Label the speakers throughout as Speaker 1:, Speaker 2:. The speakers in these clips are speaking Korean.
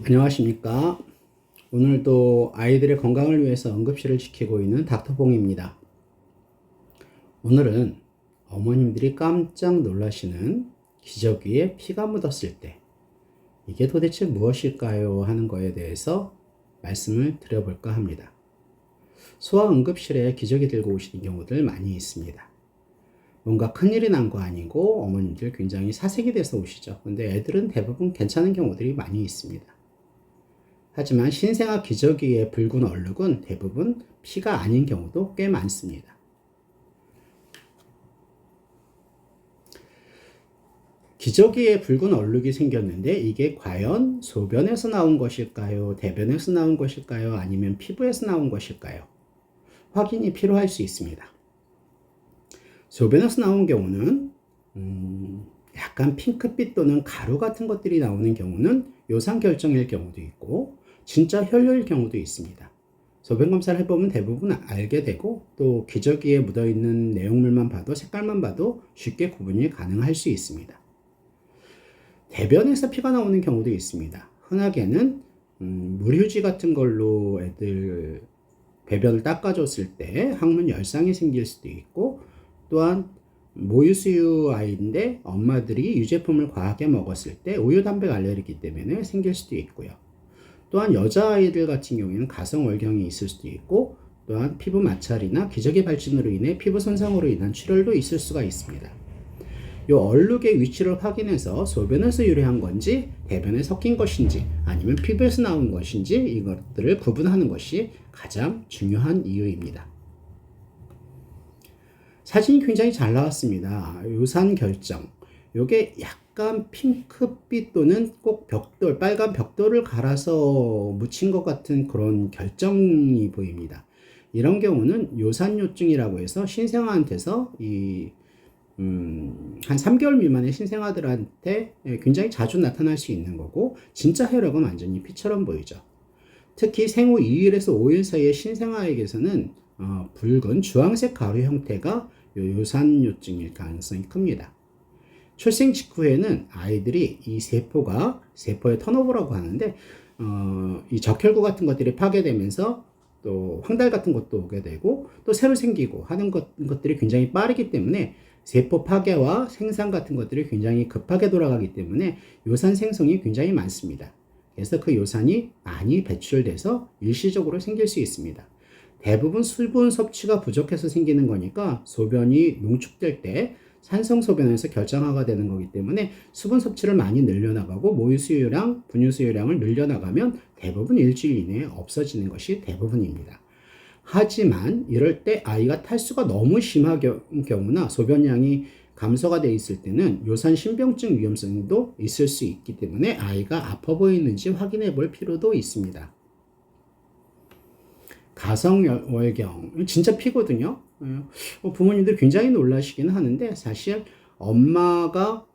Speaker 1: 안녕하십니까. 오늘도 아이들의 건강을 위해서 응급실을 지키고 있는 닥터봉입니다. 오늘은 어머님들이 깜짝 놀라시는 기저귀에 피가 묻었을 때 이게 도대체 무엇일까요? 하는 거에 대해서 말씀을 드려볼까 합니다. 소아응급실에 기저귀 들고 오시는 경우들 많이 있습니다. 뭔가 큰일이 난 거 아니고 어머님들 굉장히 사색이 돼서 오시죠. 근데 애들은 대부분 괜찮은 경우들이 많이 있습니다. 하지만 신생아 기저귀의 붉은 얼룩은 대부분 피가 아닌 경우도 꽤 많습니다. 기저귀에 붉은 얼룩이 생겼는데 이게 과연 소변에서 나온 것일까요? 대변에서 나온 것일까요? 아니면 피부에서 나온 것일까요? 확인이 필요할 수 있습니다. 소변에서 나온 경우는 약간 핑크빛 또는 가루 같은 것들이 나오는 경우는 요산결정일 경우도 있고 진짜 혈뇨일 경우도 있습니다. 소변 검사를 해보면 대부분 알게 되고 또 기저귀에 묻어있는 내용물만 봐도 색깔만 봐도 쉽게 구분이 가능할 수 있습니다. 대변에서 피가 나오는 경우도 있습니다. 흔하게는 물휴지 같은 걸로 애들 배변을 닦아줬을 때 항문 열상이 생길 수도 있고 또한 모유수유 아이인데 엄마들이 유제품을 과하게 먹었을 때 우유 단백 알레르기 때문에 생길 수도 있고요. 또한 여자아이들 같은 경우에는 가성월경이 있을 수도 있고 또한 피부 마찰이나 기저귀 발진으로 인해 피부 손상으로 인한 출혈도 있을 수가 있습니다. 이 얼룩의 위치를 확인해서 소변에서 유래한 건지 대변에 섞인 것인지 아니면 피부에서 나온 것인지 이것들을 구분하는 것이 가장 중요한 이유입니다. 사진이 굉장히 잘 나왔습니다. 요산 결정. 요게 약간 핑크빛 또는 꼭 벽돌, 빨간 벽돌을 갈아서 묻힌 것 같은 그런 결정이 보입니다. 이런 경우는 요산요증이라고 해서 신생아한테서 한 3개월 미만의 신생아들한테 굉장히 자주 나타날 수 있는 거고 진짜 혈액은 완전히 피처럼 보이죠. 특히 생후 2일에서 5일 사이의 신생아에게서는 붉은 주황색 가루 형태가 요산요증일 가능성이 큽니다. 출생 직후에는 아이들이 이 세포의 턴오버라고 하는데 이 적혈구 같은 것들이 파괴되면서 또 황달 같은 것도 오게 되고 또 새로 생기고 하는 것들이 굉장히 빠르기 때문에 세포 파괴와 생산 같은 것들이 굉장히 급하게 돌아가기 때문에 요산 생성이 굉장히 많습니다. 그래서 그 요산이 많이 배출돼서 일시적으로 생길 수 있습니다. 대부분 수분 섭취가 부족해서 생기는 거니까 소변이 농축될 때 산성소변에서 결정화가 되는 거기 때문에 수분 섭취를 많이 늘려나가고 모유 수유량, 분유 수유량을 늘려나가면 대부분 일주일 이내에 없어지는 것이 대부분입니다. 하지만 이럴 때 아이가 탈수가 너무 심한 경우나 소변량이 감소가 되어 있을 때는 요산 신병증 위험성도 있을 수 있기 때문에 아이가 아파 보이는지 확인해 볼 필요도 있습니다. 가성월경 진짜 피거든요. 부모님들 굉장히 놀라시긴 하는데 사실 엄마가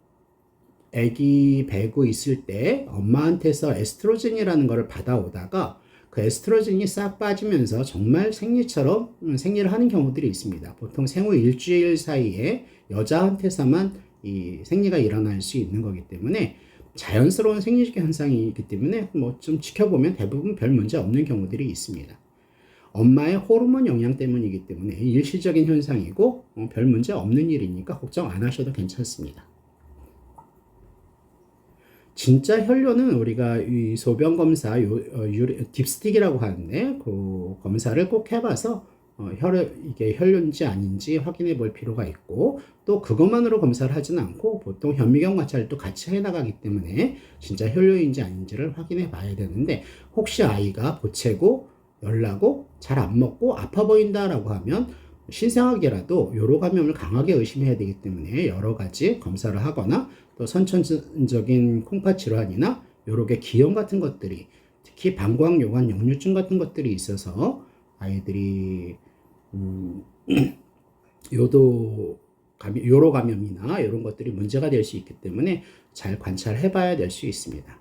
Speaker 1: 아기 배고 있을 때 엄마한테서 에스트로겐이라는 것을 받아오다가 그 에스트로겐이 싹 빠지면서 정말 생리처럼 생리를 하는 경우들이 있습니다. 보통 생후 일주일 사이에 여자한테서만 이 생리가 일어날 수 있는 거기 때문에 자연스러운 생리적 현상이기 때문에 뭐 좀 지켜보면 대부분 별 문제 없는 경우들이 있습니다. 엄마의 호르몬 영향 때문이기 때문에 일시적인 현상이고 별 문제 없는 일이니까 걱정 안 하셔도 괜찮습니다. 진짜 혈뇨는 우리가 이 소변 검사 딥스틱이라고 하는데 그 검사를 꼭 해봐서 이게 혈뇨인지 아닌지 확인해 볼 필요가 있고 또 그것만으로 검사를 하지는 않고 보통 현미경 마찰도 같이 해 나가기 때문에 진짜 혈뇨인지 아닌지를 확인해 봐야 되는데 혹시 아이가 보채고 열나고 잘 안 먹고 아파 보인다라고 하면 신생아기라도 요로 감염을 강하게 의심해야 되기 때문에 여러 가지 검사를 하거나 또 선천적인 콩팥 질환이나 요렇게 기형 같은 것들이 특히 방광요관 역류증 같은 것들이 있어서 아이들이 요로 감염이나 이런 것들이 문제가 될 수 있기 때문에 잘 관찰해 봐야 될 수 있습니다.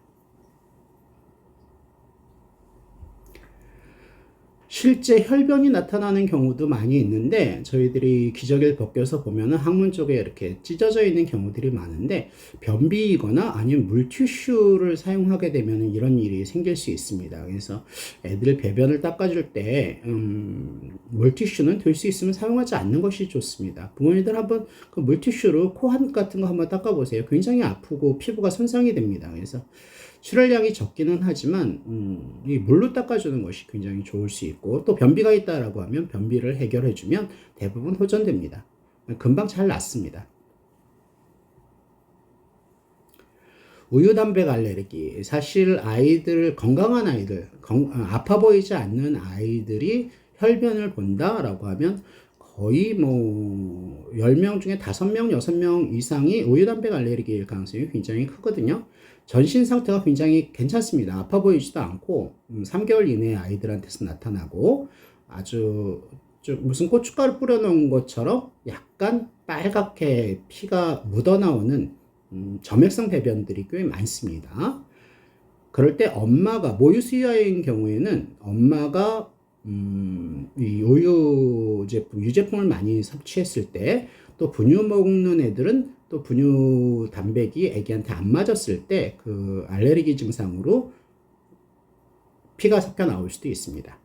Speaker 1: 실제 혈변이 나타나는 경우도 많이 있는데 저희들이 기저귀를 벗겨서 보면은 항문 쪽에 이렇게 찢어져 있는 경우들이 많은데 변비이거나 아니면 물티슈를 사용하게 되면 이런 일이 생길 수 있습니다. 그래서 애들 배변을 닦아줄 때 물티슈는 될 수 있으면 사용하지 않는 것이 좋습니다. 부모님들 한번 그 물티슈로 코 한 같은 거 한번 닦아보세요. 굉장히 아프고 피부가 손상이 됩니다. 그래서 출혈량이 적기는 하지만 이 물로 닦아주는 것이 굉장히 좋을 수 있고 또 변비가 있다라고 하면 변비를 해결해주면 대부분 호전됩니다. 금방 잘 낫습니다. 우유 단백 알레르기 사실 아이들 건강한 아이들 아파 보이지 않는 아이들이 혈변을 본다라고 하면 거의 뭐 10명 중에 5명, 6명 이상이 우유 단백 알레르기일 가능성이 굉장히 크거든요. 전신 상태가 굉장히 괜찮습니다. 아파 보이지도 않고 3개월 이내에 아이들한테서 나타나고 아주 무슨 고춧가루 뿌려놓은 것처럼 약간 빨갛게 피가 묻어나오는 점액성 배변들이 꽤 많습니다. 그럴 때 엄마가 모유 수유아인 경우에는 엄마가 이 우유 제품, 유제품을 많이 섭취했을 때 또 분유 먹는 애들은 또 분유 단백이 애기한테 안 맞았을 때 그 알레르기 증상으로 피가 섞여 나올 수도 있습니다.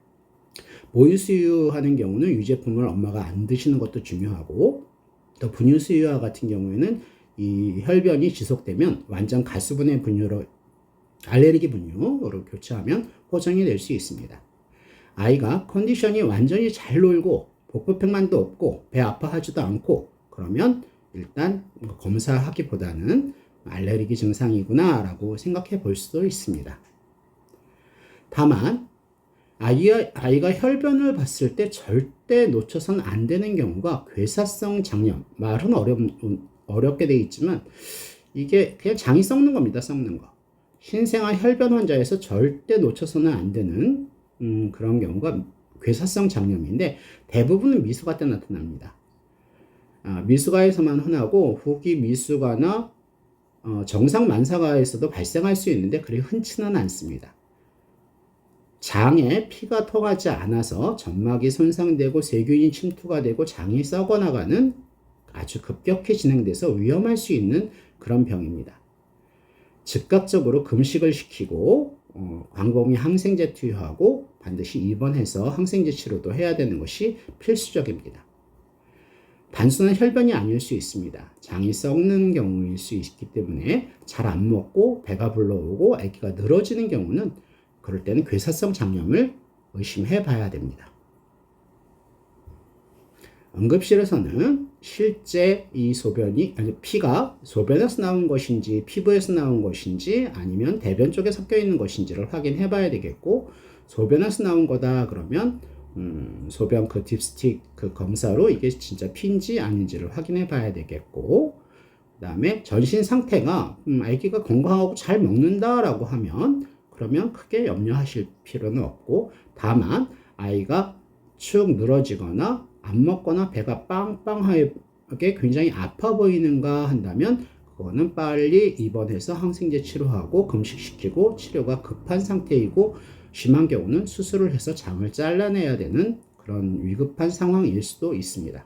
Speaker 1: 모유 수유하는 경우는 유제품을 엄마가 안 드시는 것도 중요하고 또 분유 수유와 같은 경우에는 이 혈변이 지속되면 완전 가수분해 분유로 알레르기 분유로 교체하면 호전이 될 수 있습니다. 아이가 컨디션이 완전히 잘 놀고 복부팽만도 없고 배 아파하지도 않고 그러면 일단 검사하기보다는 알레르기 증상이구나 라고 생각해 볼 수도 있습니다. 다만 아이가 혈변을 봤을 때 절대 놓쳐선 안 되는 경우가 괴사성 장염, 말은 어렵게 돼 있지만 이게 그냥 장이 썩는 겁니다. 썩는 거. 신생아 혈변 환자에서 절대 놓쳐서는 안 되는 그런 경우가 괴사성 장염인데 대부분은 미숙아 때 나타납니다. 미숙아에서만 흔하고 후기 미숙아나 정상 만삭아에서도 발생할 수 있는데 그리 흔치는 않습니다. 장에 피가 통하지 않아서 점막이 손상되고 세균이 침투가 되고 장이 썩어나가는 아주 급격히 진행돼서 위험할 수 있는 그런 병입니다. 즉각적으로 금식을 시키고 광범위 항생제 투여하고 반드시 입원해서 항생제 치료도 해야 되는 것이 필수적입니다. 단순한 혈변이 아닐 수 있습니다. 장이 썩는 경우일 수 있기 때문에 잘 안 먹고 배가 불러오고 아기가 늘어지는 경우는 그럴 때는 괴사성 장염을 의심해 봐야 됩니다. 응급실에서는 실제 이 피가 소변에서 나온 것인지 피부에서 나온 것인지 아니면 대변 쪽에 섞여 있는 것인지를 확인해 봐야 되겠고 소변에서 나온 거다 그러면 소변 그 딥스틱 그 검사로 이게 진짜 피인지 아닌지를 확인해 봐야 되겠고 그 다음에 전신 상태가 아기가 건강하고 잘 먹는다라고 하면 그러면 크게 염려하실 필요는 없고 다만 아이가 축 늘어지거나 안 먹거나 배가 빵빵하게 굉장히 아파 보이는가 한다면 그거는 빨리 입원해서 항생제 치료하고 금식시키고 치료가 급한 상태이고 심한 경우는 수술을 해서 장을 잘라내야 되는 그런 위급한 상황일 수도 있습니다.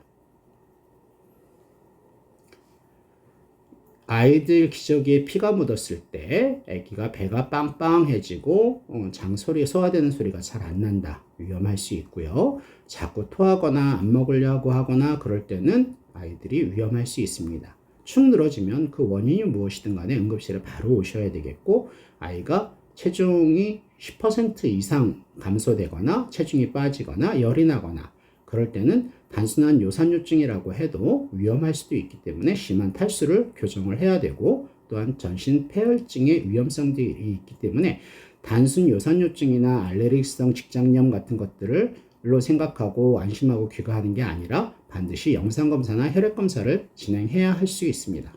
Speaker 1: 아이들 기저귀에 피가 묻었을 때 아기가 배가 빵빵해지고 장소리 소화되는 소리가 잘 안 난다. 위험할 수 있고요. 자꾸 토하거나 안 먹으려고 하거나 그럴 때는 아이들이 위험할 수 있습니다. 축 늘어지면 그 원인이 무엇이든 간에 응급실에 바로 오셔야 되겠고 아이가 체중이 10% 이상 감소되거나 체중이 빠지거나 열이 나거나 그럴 때는 단순한 요산요증이라고 해도 위험할 수도 있기 때문에 심한 탈수를 교정을 해야 되고 또한 전신 폐혈증의 위험성들이 있기 때문에 단순 요산요증이나 알레르기성 직장염 같은 것들로 생각하고 안심하고 귀가하는 게 아니라 반드시 영상검사나 혈액검사를 진행해야 할 수 있습니다.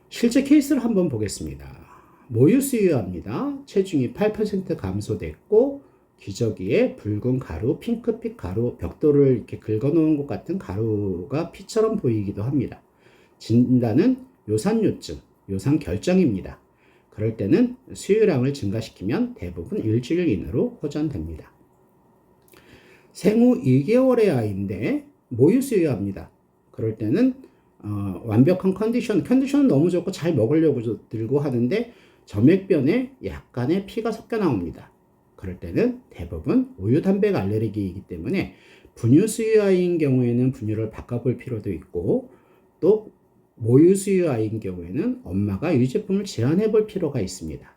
Speaker 1: 실제 케이스를 한번 보겠습니다. 모유 수유합니다. 체중이 8% 감소됐고 기저귀에 붉은 가루, 핑크빛 가루, 벽돌을 이렇게 긁어놓은 것 같은 가루가 피처럼 보이기도 합니다. 진단은 요산요증, 요산결정입니다. 그럴 때는 수유량을 증가시키면 대부분 일주일 이내로 호전됩니다. 생후 2개월의 아이인데 모유 수유합니다. 그럴 때는 완벽한 컨디션은 너무 좋고 잘 먹으려고 들고 하는데 점액변에 약간의 피가 섞여 나옵니다. 그럴 때는 대부분 우유 단백 알레르기이기 때문에 분유 수유 아이인 경우에는 분유를 바꿔볼 필요도 있고, 또 모유 수유 아이인 경우에는 엄마가 유제품을 제한해 볼 필요가 있습니다.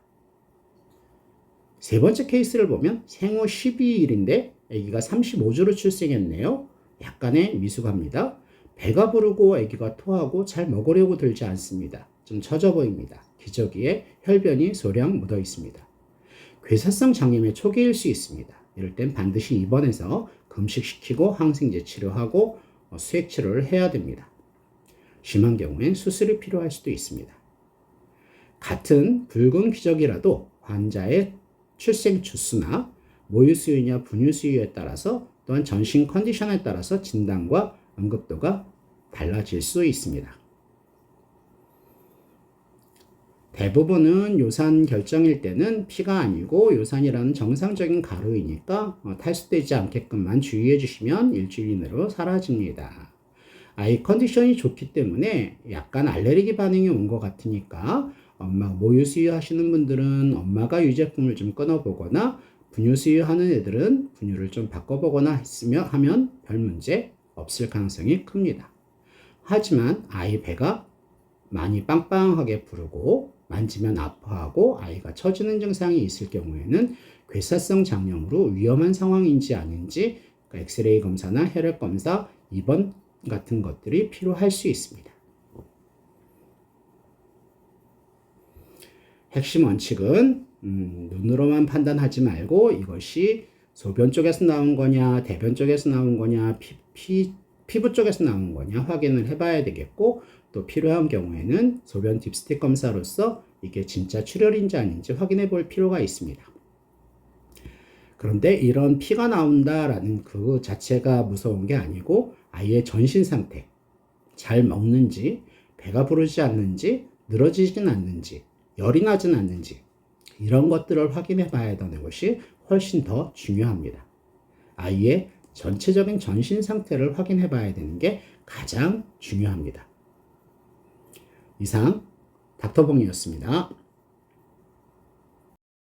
Speaker 1: 세 번째 케이스를 보면 생후 12일인데 아기가 35주로 출생했네요. 약간의 미숙합니다. 배가 부르고 아기가 토하고 잘 먹으려고 들지 않습니다. 좀 처져 보입니다. 기저귀에 혈변이 소량 묻어 있습니다. 괴사성 장염의 초기일 수 있습니다. 이럴 땐 반드시 입원해서 금식시키고 항생제 치료하고 수액 치료를 해야 됩니다. 심한 경우엔 수술이 필요할 수도 있습니다. 같은 붉은 기저귀라도 환자의 출생 주수나 모유 수유냐 분유 수유에 따라서, 또한 전신 컨디션에 따라서 진단과 응급도가 달라질 수 있습니다. 대부분은 요산 결정일 때는 피가 아니고 요산이라는 정상적인 가루이니까 탈수되지 않게끔만 주의해 주시면 일주일 이내로 사라집니다. 아이 컨디션이 좋기 때문에 약간 알레르기 반응이 온 것 같으니까 엄마 모유 수유하시는 분들은 엄마가 유제품을 좀 끊어보거나, 분유 수유하는 애들은 분유를 좀 바꿔보거나 하면 별 문제 없을 가능성이 큽니다. 하지만 아이 배가 많이 빵빵하게 부르고 만지면 아파하고 아이가 처지는 증상이 있을 경우에는 괴사성 장염으로 위험한 상황인지 아닌지 엑스레이 검사나 혈액 검사, 입원 같은 것들이 필요할 수 있습니다. 핵심 원칙은 눈으로만 판단하지 말고 이것이 소변 쪽에서 나온 거냐, 대변 쪽에서 나온 거냐, 피부 쪽에서 나온 거냐 확인을 해봐야 되겠고, 또 필요한 경우에는 소변 딥스틱 검사로서 이게 진짜 출혈인지 아닌지 확인해 볼 필요가 있습니다. 그런데 이런 피가 나온다라는 그 자체가 무서운 게 아니고 아이의 전신 상태, 잘 먹는지, 배가 부르지 않는지, 늘어지진 않는지, 열이 나진 않는지, 이런 것들을 확인해 봐야 되는 것이 훨씬 더 중요합니다. 아이의 전체적인 전신 상태를 확인해 봐야 되는 게 가장 중요합니다. 이상 닥터봉이었습니다.